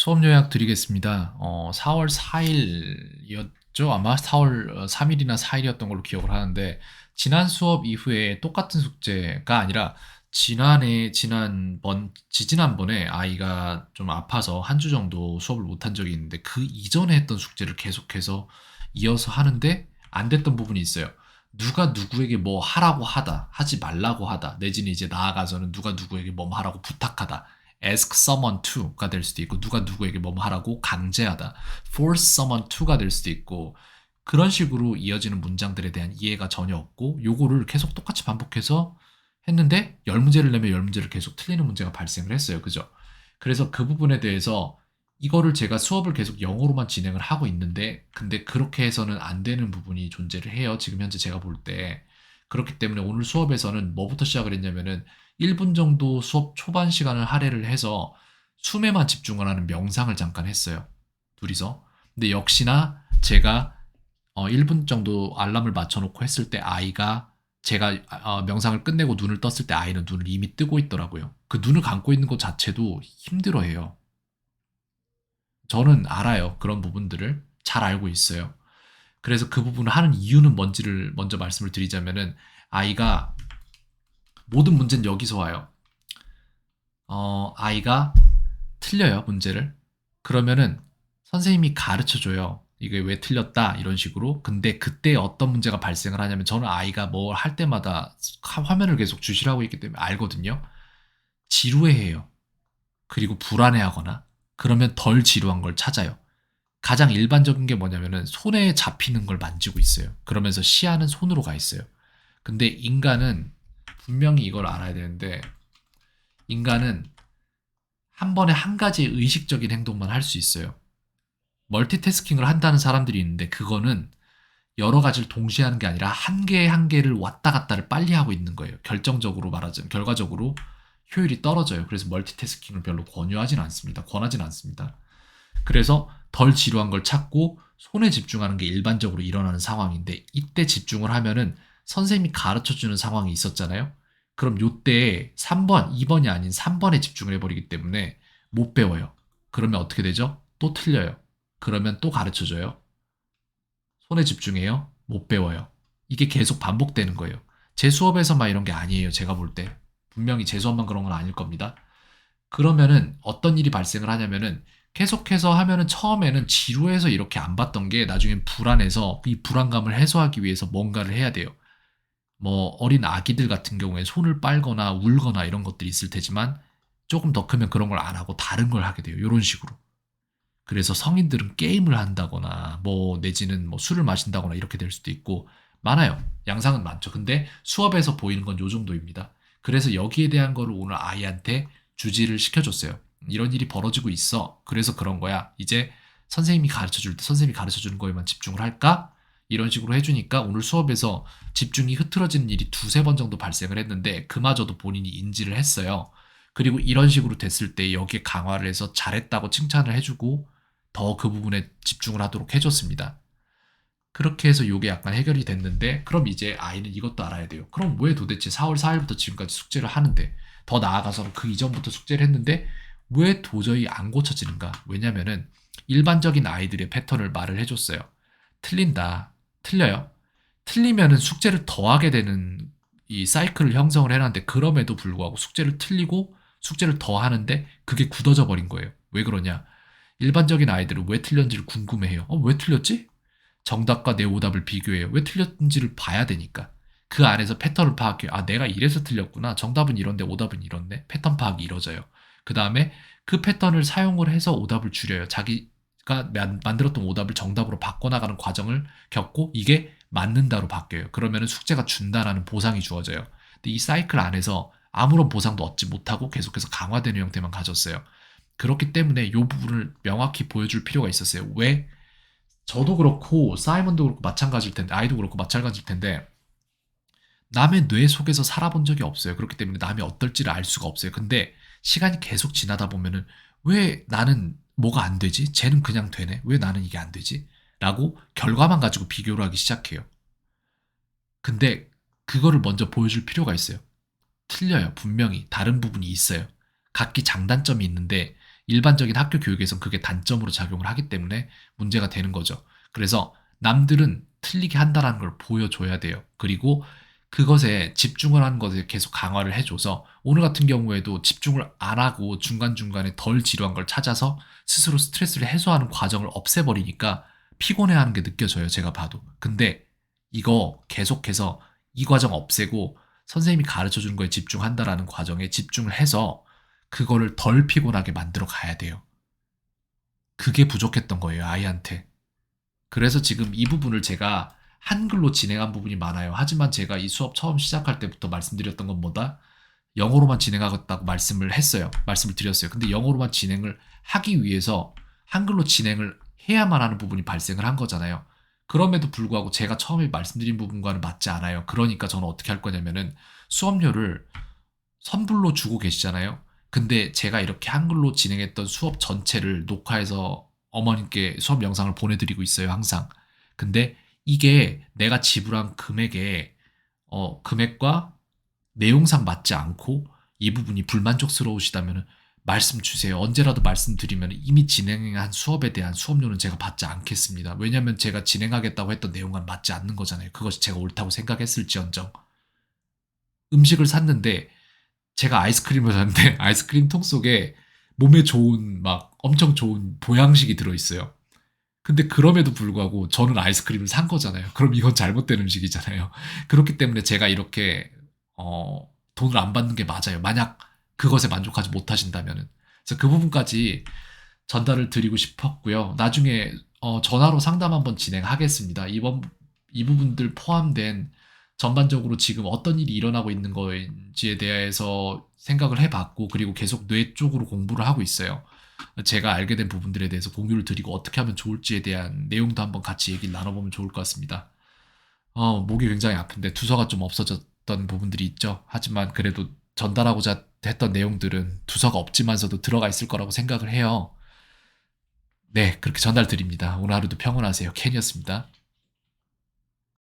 수업 요약 드리겠습니다. 4월 4일이었죠? 아마 4월 3일이나 4일이었던 걸로 기억을 하는데, 지난 수업 이후에 똑같은 숙제가 아니라, 지지난번에 아이가 좀 아파서 한 주 정도 수업을 못한 적이 있는데, 그 이전에 했던 숙제를 계속해서 이어서 하는데, 안 됐던 부분이 있어요. 누가 누구에게 뭐 하라고 하다, 하지 말라고 하다, 내지는 이제 나아가서는 누가 누구에게 뭐 하라고 부탁하다. ask someone to가 될 수도 있고 누가 누구에게 뭐 하라고 강제하다 force someone to가 될 수도 있고 그런 식으로 이어지는 문장들에 대한 이해가 전혀 없고 요거를 계속 똑같이 반복해서 했는데 10문제를 내면 10문제를 계속 틀리는 문제가 발생을 했어요. 그죠? 그래서 그 부분에 대해서 이거를 제가 수업을 계속 영어로만 진행을 하고 있는데 근데 그렇게 해서는 안 되는 부분이 존재를 해요. 지금 현재 제가 볼 때. 그렇기 때문에 오늘 수업에서는 뭐부터 시작을 했냐면은 1분 정도 수업 초반 시간을 할애를 해서 숨에만 집중을 하는 명상을 잠깐 했어요. 둘이서. 근데 역시나 제가 1분 정도 알람을 맞춰놓고 했을 때 아이가 제가 명상을 끝내고 눈을 떴을 때 아이는 눈을 이미 뜨고 있더라고요. 그 눈을 감고 있는 것 자체도 힘들어해요. 저는 알아요. 그런 부분들을 잘 알고 있어요. 그래서 그 부분을 하는 이유는 뭔지를 먼저 말씀을 드리자면은 아이가 모든 문제는 여기서 와요. 아이가 틀려요, 문제를. 그러면은 선생님이 가르쳐 줘요. 이게 왜 틀렸다, 이런 식으로. 근데 그때 어떤 문제가 발생을 하냐면 저는 아이가 뭘 할 때마다 화면을 계속 주시라고 했기 때문에 알거든요. 지루해해요. 그리고 불안해하거나 그러면 덜 지루한 걸 찾아요. 가장 일반적인 게 뭐냐면은 손에 잡히는 걸 만지고 있어요. 그러면서 시야는 손으로 가 있어요. 근데 인간은 분명히 이걸 알아야 되는데 인간은 한 번에 한 가지 의식적인 행동만 할 수 있어요. 멀티태스킹을 한다는 사람들이 있는데 그거는 여러 가지를 동시에 하는 게 아니라 한 개 한 개를 왔다 갔다를 빨리 하고 있는 거예요. 결정적으로 말하자면 결과적으로 효율이 떨어져요. 그래서 멀티태스킹을 별로 권유하진 않습니다. 권하진 않습니다. 그래서 덜 지루한 걸 찾고 손에 집중하는 게 일반적으로 일어나는 상황인데 이때 집중을 하면은 선생님이 가르쳐 주는 상황이 있었잖아요. 그럼 요때 3번, 2번이 아닌 3번에 집중을 해버리기 때문에 못 배워요. 그러면 어떻게 되죠? 또 틀려요. 그러면 또 가르쳐 줘요. 손에 집중해요. 못 배워요. 이게 계속 반복되는 거예요. 제 수업에서만 이런 게 아니에요. 제가 볼 때. 분명히 제 수업만 그런 건 아닐 겁니다. 그러면은 어떤 일이 발생을 하냐면은 계속해서 하면은 처음에는 지루해서 이렇게 안 봤던 게 나중엔 불안해서 이 불안감을 해소하기 위해서 뭔가를 해야 돼요. 뭐 어린 아기들 같은 경우에 손을 빨거나 울거나 이런 것들이 있을 테지만 조금 더 크면 그런 걸 안 하고 다른 걸 하게 돼요. 이런 식으로. 그래서 성인들은 게임을 한다거나 뭐 내지는 뭐 술을 마신다거나 이렇게 될 수도 있고 많아요. 양상은 많죠. 근데 수업에서 보이는 건 요 정도입니다. 그래서 여기에 대한 거를 오늘 아이한테 주지를 시켜줬어요. 이런 일이 벌어지고 있어. 그래서 그런 거야. 이제 선생님이 가르쳐 줄 때 선생님이 가르쳐 주는 거에만 집중을 할까? 이런 식으로 해주니까 오늘 수업에서 집중이 흐트러지는 일이 두세 번 정도 발생을 했는데 그마저도 본인이 인지를 했어요. 그리고 이런 식으로 됐을 때 여기에 강화를 해서 잘했다고 칭찬을 해주고 더 그 부분에 집중을 하도록 해줬습니다. 그렇게 해서 이게 약간 해결이 됐는데 그럼 이제 아이는 이것도 알아야 돼요. 그럼 왜 도대체 4월 4일부터 지금까지 숙제를 하는데 더 나아가서는 그 이전부터 숙제를 했는데 왜 도저히 안 고쳐지는가? 왜냐면은 일반적인 아이들의 패턴을 말을 해줬어요. 틀린다. 틀려요. 틀리면은 숙제를 더 하게 되는 이 사이클을 형성을 해놨는데 그럼에도 불구하고 숙제를 틀리고 숙제를 더 하는데 그게 굳어져 버린 거예요. 왜 그러냐? 일반적인 아이들은 왜 틀렸는지를 궁금해해요. 왜 틀렸지? 정답과 내 오답을 비교해요. 왜 틀렸는지를 봐야 되니까. 그 안에서 패턴을 파악해요. 아, 내가 이래서 틀렸구나. 정답은 이런데 오답은 이런데. 패턴 파악이 이루어져요. 그 다음에 그 패턴을 사용을 해서 오답을 줄여요. 자기가 만들었던 오답을 정답으로 바꿔나가는 과정을 겪고 이게 맞는다로 바뀌어요. 그러면 숙제가 준다라는 보상이 주어져요. 근데 이 사이클 안에서 아무런 보상도 얻지 못하고 계속해서 강화되는 형태만 가졌어요. 그렇기 때문에 이 부분을 명확히 보여줄 필요가 있었어요. 왜? 저도 그렇고 사이먼도 그렇고 마찬가지일 텐데 아이도 그렇고 마찬가지일 텐데 남의 뇌 속에서 살아본 적이 없어요. 그렇기 때문에 남이 어떨지를 알 수가 없어요. 근데 시간이 계속 지나다 보면은 왜 나는 뭐가 안 되지? 쟤는 그냥 되네. 왜 나는 이게 안 되지? 라고 결과만 가지고 비교를 하기 시작해요. 근데 그거를 먼저 보여줄 필요가 있어요. 틀려요. 분명히 다른 부분이 있어요. 각기 장단점이 있는데 일반적인 학교 교육에선 그게 단점으로 작용을 하기 때문에 문제가 되는 거죠. 그래서 남들은 틀리게 한다라는 걸 보여줘야 돼요. 그리고 그것에 집중을 하는 것에 계속 강화를 해줘서 오늘 같은 경우에도 집중을 안 하고 중간중간에 덜 지루한 걸 찾아서 스스로 스트레스를 해소하는 과정을 없애버리니까 피곤해하는 게 느껴져요. 제가 봐도. 근데 이거 계속해서 이 과정 없애고 선생님이 가르쳐 주는 거에 집중한다라는 과정에 집중을 해서 그거를 덜 피곤하게 만들어 가야 돼요. 그게 부족했던 거예요, 아이한테. 그래서 지금 이 부분을 제가 한글로 진행한 부분이 많아요. 하지만 제가 이 수업 처음 시작할 때부터 말씀드렸던 건 뭐다? 영어로만 진행하겠다고 말씀을 했어요. 말씀을 드렸어요. 근데 영어로만 진행을 하기 위해서 한글로 진행을 해야만 하는 부분이 발생을 한 거잖아요. 그럼에도 불구하고 제가 처음에 말씀드린 부분과는 맞지 않아요. 그러니까 저는 어떻게 할 거냐면은 수업료를 선불로 주고 계시잖아요. 근데 제가 이렇게 한글로 진행했던 수업 전체를 녹화해서 어머님께 수업 영상을 보내드리고 있어요, 항상. 근데 이게 내가 지불한 금액에, 금액과 내용상 맞지 않고 이 부분이 불만족스러우시다면 말씀 주세요. 언제라도 말씀드리면 이미 진행한 수업에 대한 수업료는 제가 받지 않겠습니다. 왜냐하면 제가 진행하겠다고 했던 내용과는 맞지 않는 거잖아요. 그것이 제가 옳다고 생각했을지언정. 음식을 샀는데 제가 아이스크림을 샀는데 아이스크림 통 속에 몸에 좋은 막 엄청 좋은 보양식이 들어있어요. 근데 그럼에도 불구하고 저는 아이스크림을 산 거잖아요. 그럼 이건 잘못된 음식이잖아요. 그렇기 때문에 제가 이렇게 돈을 안 받는 게 맞아요. 만약 그것에 만족하지 못하신다면은. 그래서 그 부분까지 전달을 드리고 싶었고요. 나중에 전화로 상담 한번 진행하겠습니다. 이 부분들 포함된 전반적으로 지금 어떤 일이 일어나고 있는 건지에 대해서 생각을 해봤고, 그리고 계속 뇌 쪽으로 공부를 하고 있어요. 제가 알게 된 부분들에 대해서 공유를 드리고 어떻게 하면 좋을지에 대한 내용도 한번 같이 얘기를 나눠보면 좋을 것 같습니다. 목이 굉장히 아픈데 두서가 좀 없어졌던 부분들이 있죠. 하지만 그래도 전달하고자 했던 내용들은 두서가 없지만서도 들어가 있을 거라고 생각을 해요. 네, 그렇게 전달 드립니다. 오늘 하루도 평온하세요. 켄이었습니다.